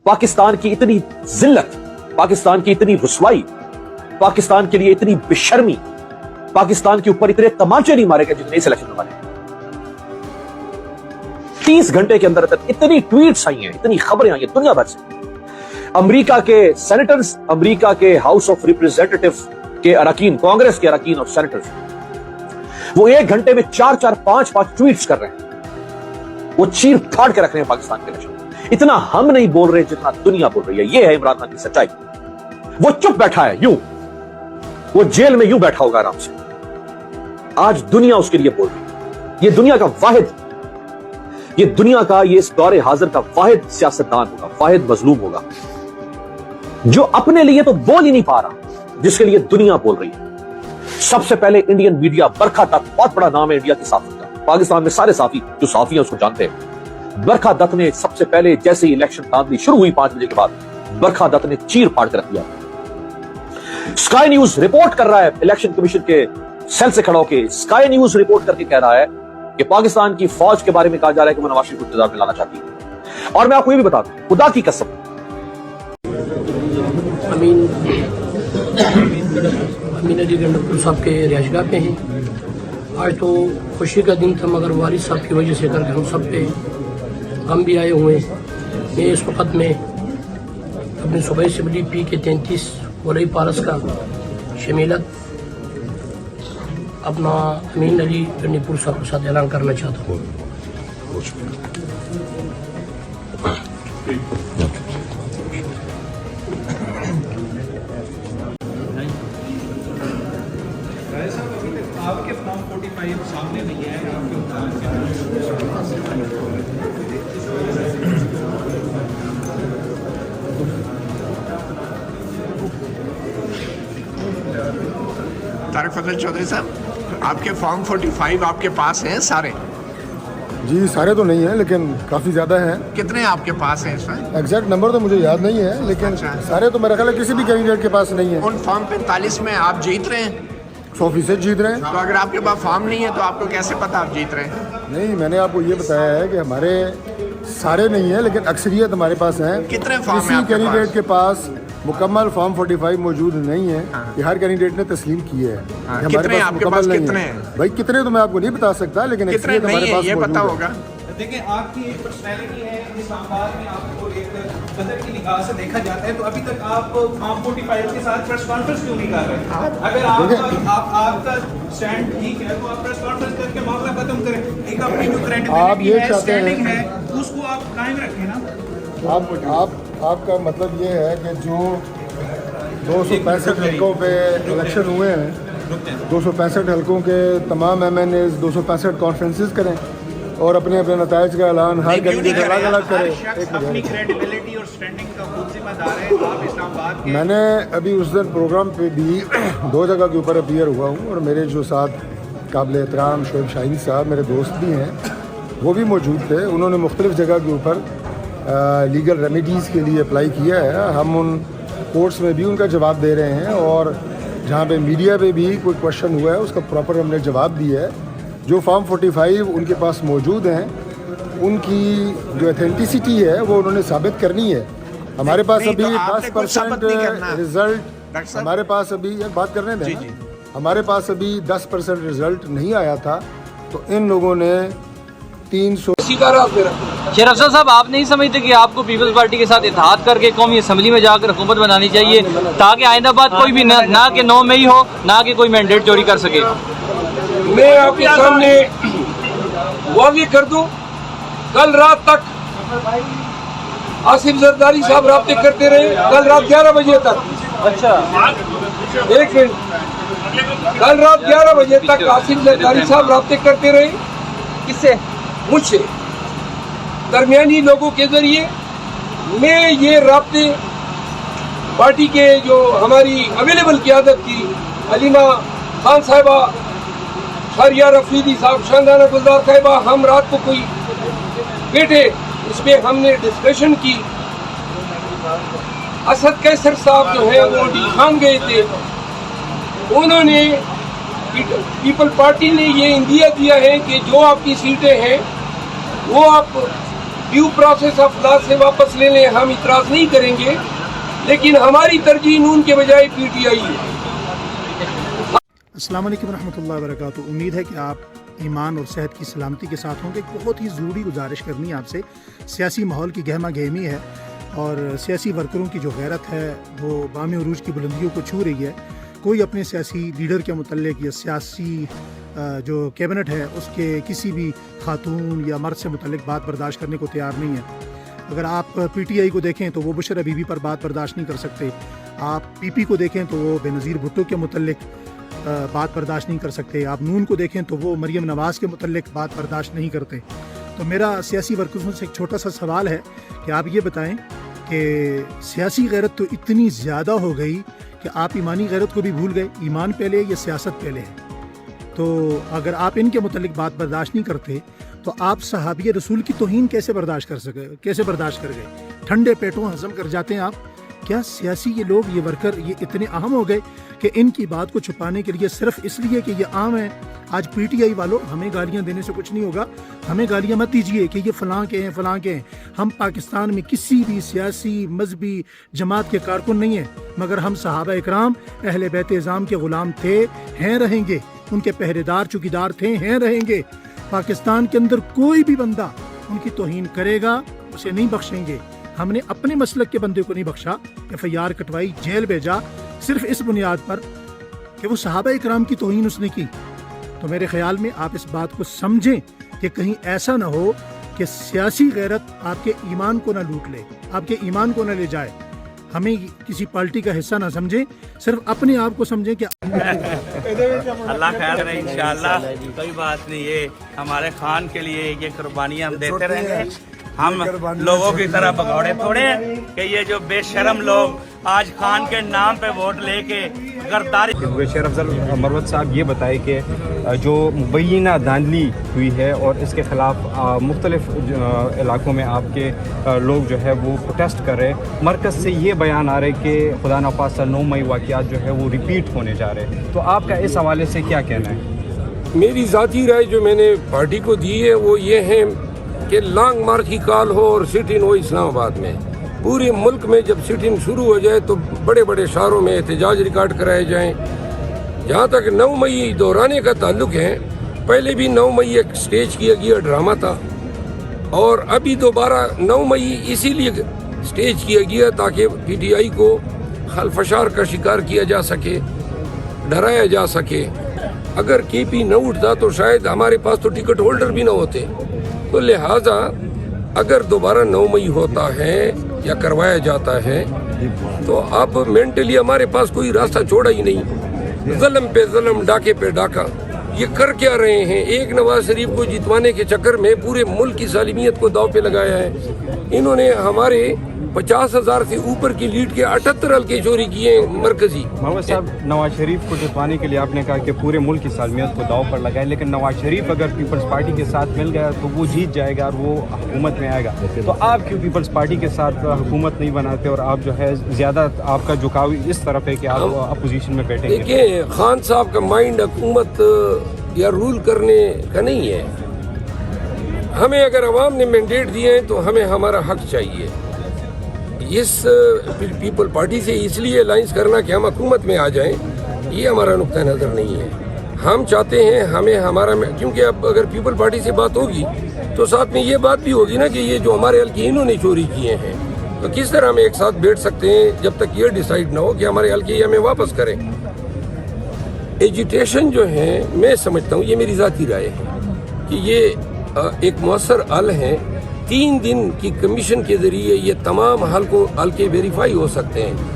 पाकिस्तान की इतनी जिल्लत, पाकिस्तान की इतनी रुसवाई, पाकिस्तान के लिए इतनी बेशर्मी, पाकिस्तान के ऊपर इतने तमाचे नहीं मारे गए जितने इस इलेक्शन में मारे। 30 घंटे के अंदर इतनी ट्वीट्स आई हैं, इतनी खबरें आई हैं दुनिया भर से। अमेरिका के सेनेटर्स, अमेरिका के हाउस ऑफ रिप्रेजेंटेटिव के अरकान, कांग्रेस के अरकान और सेनेटर्स, वो 1 घंटे में 4-4, 5-5 ट्वीट्स कर रहे हैं। वो चीर फाड़ के रख रहे हैं पाकिस्तान के इलेक्शन। इतना हम नहीं बोल रहे जितना दुनिया बोल रही है। ये है इमरान खान की सच्चाई। वो चुप बैठा है यूं, वो जेल में यूं बैठा होगा आराम से। आज दुनिया उसके लिए बोल रही है। ये दुनिया का वाहिद, ये दुनिया का, ये इस दौरे हाजिर का वाहिद सियासतदान होगा, वाहिद मजलूम होगा, जो अपने लिए तो बोल ही नहीं पा रहा, जिसके लिए दुनिया बोल रही है। सबसे पहले इंडियन मीडिया, बरखा दत्त, बहुत बड़ा नाम है इंडिया की साफी का। पाकिस्तान में सारे साफी जो साफी हैं उसको जानते हैं। बरखा दत्त ने सबसे पहले, जैसे ही इलेक्शन धांधली शुरू हुई 5 बजे के बाद, बरखा दत्त ने चीर फाड़ के रख दिया। स्काई न्यूज रिपोर्ट कर रहा है, इलेक्शन कमीशन के सेल से खड़ा होकर स्काई न्यूज रिपोर्ट करके कह रहा है कि पाकिस्तान की फौज के बारे में कहा जा रहा है कि वो नवाज शरीफ को इक़्तिदार में लाना चाहती है। और मैं आपको ये भी बता दूं, खुदा की कसम, अमीन अली गंडोपुर साहब के रिहाइशगाह पे हैं। आज तो खुशी का दिन था, मगर वालिद साहब की वजह से करके हम सब पे गम भी आए हुए हैं। मैं इस वक्त में अपने सूबाई असम्बली पी के 33 वलई पारस का शमीलत अपना अमीन अली गंडोपुर साहब के साथ ऐलान करना चाहता हूँ। आपके फॉर्म 45 सामने नहीं है, आपके तारिक फजल चौधरी साहब, आपके फॉर्म 45 आपके पास हैं सारे? जी सारे तो नहीं है, लेकिन काफ़ी ज़्यादा हैं। कितने आपके पास हैं इसमें? एग्जैक्ट नंबर तो मुझे याद नहीं है, लेकिन अच्छा। सारे तो मेरा ख्याल है किसी भी कैंडिडेट के पास नहीं है। उन फॉर्म 45 में आप जीत रहे हैं? 100% जीत रहे हैं। तो अगर आपके पास फॉर्म नहीं है तो आपको कैसे पता आप जीत रहे हैं? नहीं, मैंने आपको ये बताया है कि हमारे सारे नहीं है, लेकिन अक्सरियत हमारे पास है। कितने फॉर्म हैं किसी आपके कैंडिडेट के पास मुकम्मल फॉर्म 45 मौजूद नहीं है। ये हर कैंडिडेट ने तस्लीम किए है। कितने आपके पास कितने हैं? भाई कितने तो मैं आपको नहीं बता सकता, लेकिन कितने नहीं है ये पता होगा। देखिए, आपकी एक पर्सनैलिटी है, इस्लामाबाद में आपको एक कदर की निगाह से देखा जाता है। तो अभी तक आप फॉर्म 45 के साथ प्रेस कॉन्फ्रेंस क्यों नहीं कर रहे? अगर आपका स्टैंड ठीक है तो आप प्रेस कॉन्फ्रेंस करके मामला खत्म करें। एक अपनी जो क्रेडिबिलिटी है, स्टैंडिंग है, उसको आप कायम रखें ना। आपका मतलब ये है कि जो 265 हल्कों पे इलेक्शन हुए हैं, 265 हल्कों के तमाम MNAs 265 कॉन्फ्रेंसेस करें और अपने अपने नताइज का ऐलान हर कैंडिडेट अलग अलग करे। अपनी क्रेडिबिलिटी और स्टैंडिंग का खुद जिम्मेदार है। आप इस्लामाबाद के, मैंने अभी उस दिन प्रोग्राम पे भी 2 जगह के ऊपर अपीयर हुआ हूँ, और मेरे जो साथ काबिल एहतराम शोएब शाहीन साहब मेरे दोस्त भी हैं, वो भी मौजूद थे। उन्होंने मुख्तलिफ जगह के ऊपर लीगल रेमेडीज़ के लिए अप्लाई किया है। हम उन कोर्ट्स में भी उनका जवाब दे रहे हैं, और जहाँ पे मीडिया पे भी कोई क्वेश्चन हुआ है उसका प्रॉपर हमने जवाब दिया है। जो फॉर्म 45 उनके पास मौजूद हैं, उनकी जो ऑथेंटिसिटी है वो उन्होंने साबित करनी है। हमारे पास अभी 10% रिजल्ट, हमारे पास अभी एक बात करने दें, हमारे पास अभी 10% रिजल्ट नहीं आया था, तो इन लोगों ने 300। शेर अफसर साहब, आप नहीं समझते कि आपको पीपल्स पार्टी के साथ इत्तेहाद करके कौमी असम्बली में जाकर हुकूमत बनानी चाहिए, ताकि आइंदा बाद कोई भी ना कि 9 मई हो, ना कि कोई मैंडेट चोरी कर सके? मैं आपके सामने वाज़ेह कर दूं, कल रात तक आसिफ जरदारी साहब राब्ते करते रहे, कल रात 11 बजे तक। अच्छा, एक मिनट, कल रात 11 बजे तक आसिफ जरदारी साहब राब्ते करते रहे। किससे? मुझसे, दरमियानी लोगों के जरिए। मैं ये राब्ते पार्टी के जो हमारी अवेलेबल क़यादत थी, अलीमा खान साहिबा, शरिया रफीदी साहब, शानदाना गुलजार साहिबा, हम रात को कोई बैठे, इसमें हमने डिस्कशन की। असद कैसर साहब जो है वो दिखान गए थे, उन्होंने पीपल पार्टी ने ये इंदिया दिया है कि जो आपकी सीटें हैं वो आप ड्यू प्रोसेस ऑफ लॉ से वापस ले लें, हम इतराज़ नहीं करेंगे, लेकिन हमारी तरजीह नून के बजाय PTI है। अस्सलाम वालेकुम रहमतुल्लाहि व बरकातुहू। उम्मीद है कि आप ईमान और सेहत की सलामती के साथ होंगे। बहुत ही ज़रूरी गुजारिश करनी है आपसे। सियासी माहौल की गहमा गहमी है और सियासी वर्करों की जो गैरत है वो बामी उरूज की बुलंदियों को छू रही है। कोई अपने सियासी लीडर के मुतल्लिक या सियासी जो कैबिनेट है उसके किसी भी खातून या मर्द से मुतल्लिक बात बर्दाश्त करने को तैयार नहीं है। अगर आप PTI को देखें तो वो बशर बीबी पर बात बर्दाश्त नहीं कर सकते। आप PP को देखें तो वो बेनज़ीर भुट्टो के मुतल्लिक बात बर्दाश्त नहीं कर सकते। आप नून को देखें तो वो मरियम नवाज़ के मुतल्लिक बात बर्दाश्त नहीं करते। तो मेरा सियासी वर्करों से एक छोटा सा सवाल है कि आप ये बताएं कि सियासी गैरत तो इतनी ज़्यादा हो गई कि आप ईमानी गैरत को भी भूल गए। ईमान पहले या सियासत पहले है? तो अगर आप इनके मुतल्लिक बात बर्दाश्त नहीं करते तो आप सहाबी रसूल की तौहीन कैसे बर्दाश्त कर गए? ठंडे पेटों हज़म कर जाते हैं आप। क्या सियासी ये लोग, ये वर्कर, ये इतने अहम हो गए कि इनकी बात को छुपाने के लिए सिर्फ इसलिए कि ये आम है? आज PTI वालों, हमें गालियां देने से कुछ नहीं होगा। हमें गालियां मत दीजिए कि ये फ़लाँ के हैं, फ़लाँ के हैं। हम पाकिस्तान में किसी भी सियासी मजहबी जमात के कारकुन नहीं हैं, मगर हम सहाबा इकराम अहले बैत इज़ाम के ग़ुलाम थे, हैं, रहेंगे। उनके पहरेदार चौकीदार थे, हैं, रहेंगे। पाकिस्तान के अंदर कोई भी बंदा उनकी तौहीन करेगा, उसे नहीं बख्शेंगे। हमने अपने मसलक के बंदे को नहीं बख्शा, FIR कटवाई, जेल भेजा, सिर्फ इस बुनियाद पर कि वो सहाबा इकराम की तौहीन उसने की। तो मेरे ख्याल में आप इस बात को समझें कि कहीं ऐसा ना हो कि सियासी गैरत आपके ईमान को ना लूट ले, आपके ईमान को ना ले जाए। हमें किसी पार्टी का हिस्सा ना समझें, सिर्फ अपने आप को समझें कि अल्लाह खैर करे इंशाअल्लाह। कोई बात नहीं, ये हमारे खान के लिए ये कुर्बानियाँ हम देते रहेंगे। हम लोगों की तरह भगौड़े थोड़े हैं कि ये जो बेशरम लोग आज खान के नाम पे वोट लेके गद्दारी। शेर अफजल मरवत साहब ये बताए कि जो मुबैना धांधली हुई है और इसके ख़िलाफ़ मुख्तलिफ इलाकों में आपके लोग जो है वो प्रोटेस्ट कर रहे हैं। मरकज़ से ये बयान आ रहे कि खुदा न खास्ता 9 मई वाक़यात जो है वो रिपीट होने जा रहे हैं। तो आपका इस हवाले से क्या कहना है? मेरी ज़ाती राय जो मैंने पार्टी को दी है वो ये है कि लॉन्ग मार्च की कॉल हो और सिट इन हो इस्लामाबाद में। पूरे मुल्क में जब सिट इन शुरू हो जाए तो बड़े बड़े शहरों में एहतजाज रिकॉर्ड कराए जाएं। जहाँ तक 9 मई दोहराने का ताल्लुक है, पहले भी 9 मई एक स्टेज किया गया ड्रामा था और अभी दोबारा 9 मई इसीलिए स्टेज किया गया ताकि PTI को खलफशार का शिकार किया जा सके, डराया जा सके। अगर KP न उठता तो शायद हमारे पास तो टिकट होल्डर भी न होते। तो लिहाजा अगर दोबारा 9 मई होता है या करवाया जाता है तो अब मेंटली हमारे पास कोई रास्ता छोड़ा ही नहीं। ज़ुल्म पे ज़ुल्म, डाके पे डाका, ये कर क्या रहे हैं? एक नवाज शरीफ को जितवाने के चक्कर में पूरे मुल्क की सालिमियत को दाव पे लगाया है। इन्होंने हमारे 50,000 से ऊपर की लीड के 78 हल्के चोरी किए मरकजी। मोहम्मद साहब, नवाज शरीफ को जितवाने के लिए आपने कहा कि पूरे मुल्क की सालमियत को दाव पर लगाए, लेकिन नवाज शरीफ अगर पीपल्स पार्टी के साथ मिल गया तो वो जीत जाएगा और वो हुकूमत में आएगा। तो आप क्यों पीपल्स पार्टी के साथ हुकूमत नहीं बनाते और आप जो है ज़्यादा आपका झुकाव इस तरफ है कि आप अपोजिशन में बैठेंगे? देखिए, खान साहब का माइंड हुकूमत या रूल करने का नहीं है। हमें अगर अवाम ने मैंडेट दिए हैं तो हमें हमारा हक चाहिए। इस पीपल पार्टी से इसलिए अलायंस करना कि हम हुकूमत में आ जाएं, ये हमारा नुक्ता नज़र नहीं है। हम चाहते हैं हमें हमारा, क्योंकि अब अगर पीपल पार्टी से बात होगी तो साथ में ये बात भी होगी ना कि ये जो हमारे हल्के इन्होंने चोरी किए हैं, तो किस तरह हम एक साथ बैठ सकते हैं जब तक ये डिसाइड ना हो कि हमारे हल्के हमें वापस करें। एजिटेशन जो है, मैं समझता हूँ, ये मेरी ज़ाती राय है कि ये एक मौसर हल है। 3 दिन की कमीशन के जरिए ये तमाम हल्के वेरीफाई हो सकते हैं।